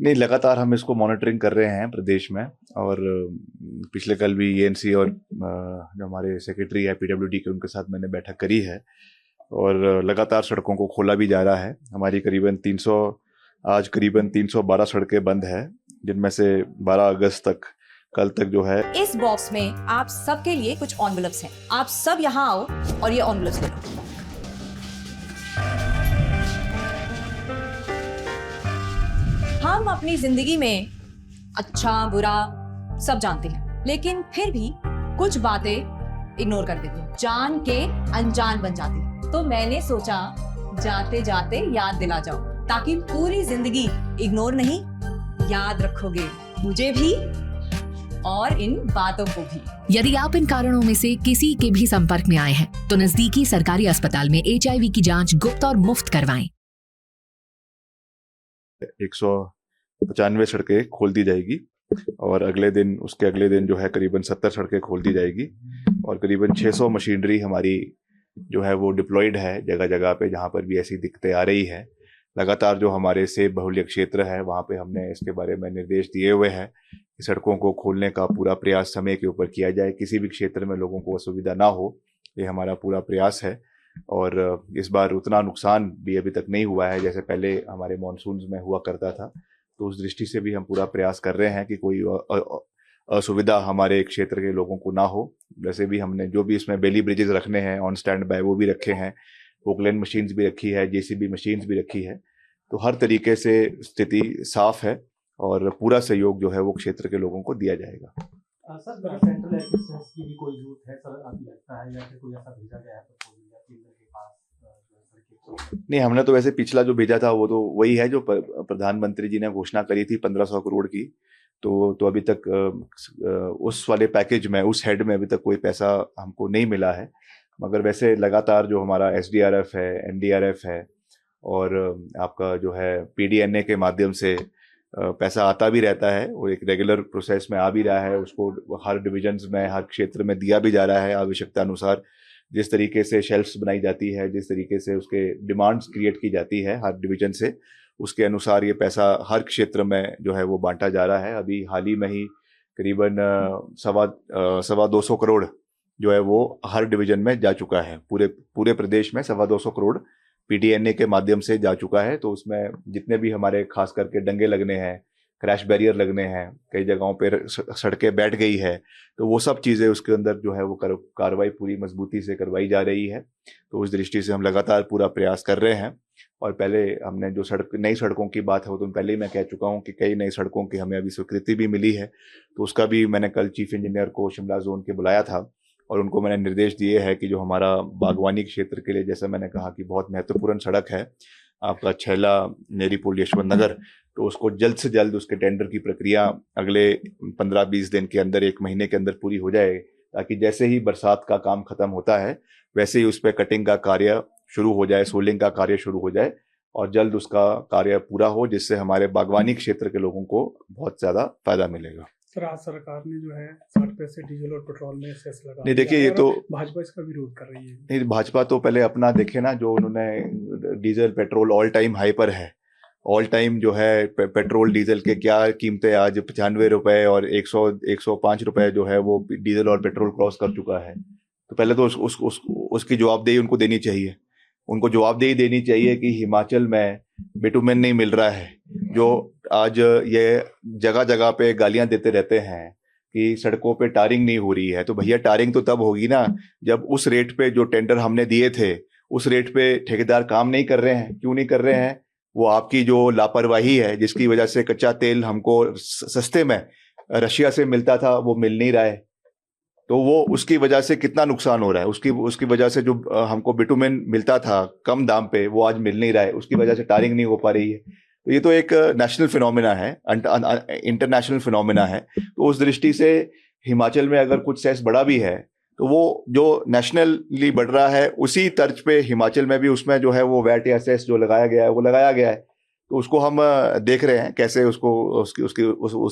नहीं, लगातार हम इसको मॉनिटरिंग कर रहे हैं प्रदेश में। और पिछले कल भी एएनसी और जो हमारे सेक्रेटरी है पीडब्ल्यूडी के, उनके साथ मैंने बैठक करी है। और लगातार सड़कों को खोला भी जा रहा है। हमारी आज करीबन 312 सड़कें बंद है, जिनमें से 12 अगस्त तक, कल तक जो है। इस बॉक्स में आप सबके लिए कुछ एनवेलप्स हैं। आप सब यहाँ आओ और ये एनवेलप्स ले लो। हम अपनी जिंदगी में अच्छा बुरा सब जानते हैं, लेकिन फिर भी कुछ बातें इग्नोर कर देते हैं, जान के अनजान बन जाती हैं। तो मैंने सोचा जाते जाते याद दिला जाओ, ताकि पूरी जिंदगी इग्नोर नहीं, याद रखोगे मुझे भी और इन बातों को भी। यदि आप इन कारणों में से किसी के भी संपर्क में आए हैं तो नजदीकी सरकारी अस्पताल में HIV की जांच गुप्त और मुफ्त करवाएं। 195 सड़कें खोल दी जाएगी और उसके अगले दिन जो है करीबन 70 सड़कें खोल दी जाएगी। और करीबन 600 मशीनरी हमारी जो है वो डिप्लॉयड है जगह जगह पे, जहाँ पर भी ऐसी दिक्कतें आ रही है। लगातार जो हमारे सेब बहुल्य क्षेत्र है, वहाँ पे हमने इसके बारे में निर्देश दिए हुए हैं कि सड़कों को खोलने का पूरा प्रयास समय के ऊपर किया जाए, किसी भी क्षेत्र में लोगों को असुविधा ना हो, ये हमारा पूरा प्रयास है। और इस बार उतना नुकसान भी अभी तक नहीं हुआ है जैसे पहले हमारे मानसून में हुआ करता था। तो उस दृष्टि से भी हम पूरा प्रयास कर रहे हैं कि कोई असुविधा हमारे क्षेत्र के लोगों को ना हो। वैसे भी हमने जो भी इसमें बेली ब्रिजेस रखने हैं ऑन स्टैंड बाय, वो भी रखे हैं, पोकलैंड मशीन्स भी रखी है, जेसीबी मशीन्स भी रखी है। तो हर तरीके से स्थिति साफ है और पूरा सहयोग जो है वो क्षेत्र के लोगों को दिया जाएगा। सर, सेंट्रल असिस्टेंस की भी कोई जरूरत है सर, आपको लगता है, या फिर कोई ऐसा भेजा गया है केंद्र के पास? नहीं, हमने तो वैसे पिछला जो भेजा था वो तो वही है जो प्रधानमंत्री जी ने घोषणा करी थी 1500 करोड़ की। तो अभी तक उस वाले पैकेज में, उस हेड में अभी तक कोई पैसा हमको नहीं मिला है। मगर वैसे लगातार जो हमारा SDRF है, NDRF है और आपका जो है PDNA के माध्यम से पैसा आता भी रहता है, वो एक रेगुलर प्रोसेस में आ भी रहा है। उसको हर डिविजन्स में, हर क्षेत्र में दिया भी जा रहा है आवश्यकता अनुसार। जिस तरीके से शेल्फ्स बनाई जाती है, जिस तरीके से उसके डिमांड्स क्रिएट की जाती है हर डिवीजन से, उसके अनुसार ये पैसा हर क्षेत्र में जो है वो बांटा जा रहा है। अभी हाल ही में ही करीबन 225 करोड़ जो है वो हर डिवीजन में जा चुका है। पूरे प्रदेश में 225 करोड़ PDNA के माध्यम से जा चुका है। तो उसमें जितने भी हमारे खास करके डंगे लगने हैं, क्रैश बैरियर लगने हैं, कई जगहों पर सड़कें बैठ गई है, तो वो सब चीज़ें उसके अंदर जो है वो कार्रवाई पूरी मजबूती से करवाई जा रही है। तो उस दृष्टि से हम लगातार पूरा प्रयास कर रहे हैं। और पहले हमने जो नई सड़कों की बात है वो तो पहले ही मैं कह चुका हूँ कि कई नई सड़कों की हमें अभी स्वीकृति भी मिली है। तो उसका भी मैंने कल चीफ इंजीनियर को शिमला जोन के बुलाया था और उनको मैंने निर्देश दिए है कि जो हमारा बागवानी क्षेत्र के लिए, जैसा मैंने कहा कि बहुत महत्वपूर्ण सड़क है आपका छैला नेरी पुल यशवंत नगर, तो उसको जल्द से जल्द उसके टेंडर की प्रक्रिया अगले 15-20 दिन के अंदर, 1 महीने के अंदर पूरी हो जाए, ताकि जैसे ही बरसात का काम खत्म होता है वैसे ही उस पर कटिंग का कार्य शुरू हो जाए, सोलिंग का कार्य शुरू हो जाए और जल्द उसका कार्य पूरा हो, जिससे हमारे बागवानी क्षेत्र के लोगों को बहुत ज़्यादा फायदा मिलेगा। सर, आज सरकार ने जो है 60 पैसे डीजल और पेट्रोल में सेस लगा नहीं, देखिए ये तो भाजपा इसका विरोध कर रही है। नहीं, भाजपा तो पहले अपना देखे ना, जो उन्होंने diesel petrol all time high पर है। ऑल टाइम जो है पेट्रोल डीजल के क्या कीमतें आज 95 रुपए और 105 रुपए जो है वो डीजल और पेट्रोल क्रॉस कर चुका है। तो पहले तो उसकी जवाबदेही उनको देनी चाहिए। उनको जवाबदेही देनी चाहिए कि हिमाचल में बिटुमेन नहीं मिल रहा है, जो आज ये जगह जगह पे गालियां देते रहते हैं कि सड़कों पे टारिंग नहीं हो रही है। तो भैया, टारिंग तो तब होगी ना जब उस रेट पे जो टेंडर हमने दिए थे उस रेट पे ठेकेदार काम नहीं कर रहे हैं। क्यों नहीं कर रहे हैं? वो आपकी जो लापरवाही है, जिसकी वजह से कच्चा तेल हमको सस्ते में रशिया से मिलता था वो मिल नहीं रहा है। तो वो उसकी वजह से कितना नुकसान हो रहा है। उसकी वजह से जो हमको बिटुमेन मिलता था कम दाम पे, वो आज मिल नहीं रहा है। उसकी वजह से टारिंग नहीं हो पा रही है। तो ये तो एक नेशनल फिनोमिना है, इंटरनेशनल फिनोमिना है। तो उस दृष्टि से हिमाचल में अगर कुछ सेस बढ़ा भी है तो वो जो नेशनली बढ़ रहा है उसी तर्ज पे हिमाचल में भी उसमें जो है वो वैट या सेस जो लगाया गया है वो लगाया गया है। तो उसको हम देख रहे हैं कैसे उस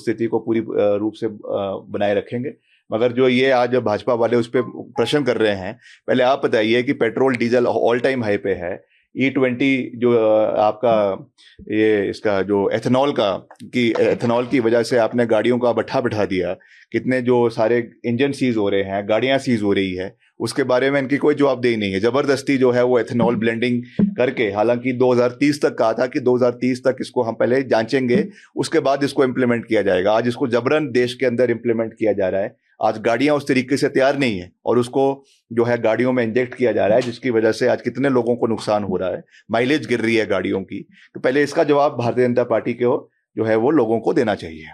स्थिति को पूरी रूप से बनाए रखेंगे। मगर जो ये आज भाजपा वाले उस पर प्रश्न कर रहे हैं, पहले आप बताइए कि petrol diesel all time high पे है, E20 जो आपका ये इसका जो एथेनॉल की वजह से आपने गाड़ियों का भट्ठा बिठा दिया, कितने जो सारे इंजन सीज हो रहे हैं, गाड़ियां सीज हो रही है, उसके बारे में इनकी कोई जवाबदेही नहीं है। जबरदस्ती जो है वो एथेनॉल ब्लेंडिंग करके, हालांकि 2030 तक कहा था कि 2030 तक इसको हम पहले जांचेंगे, उसके बाद इसको इम्प्लीमेंट किया जाएगा। आज इसको जबरन देश के अंदर इम्प्लीमेंट किया जा रहा है। आज गाड़ियां उस तरीके से तैयार नहीं है और उसको जो है गाड़ियों में इंजेक्ट किया जा रहा है, जिसकी वजह से आज कितने लोगों को नुकसान हो रहा है, माइलेज गिर रही है गाड़ियों की। तो पहले इसका जवाब भारतीय जनता पार्टी को जो है वो लोगों को देना चाहिए।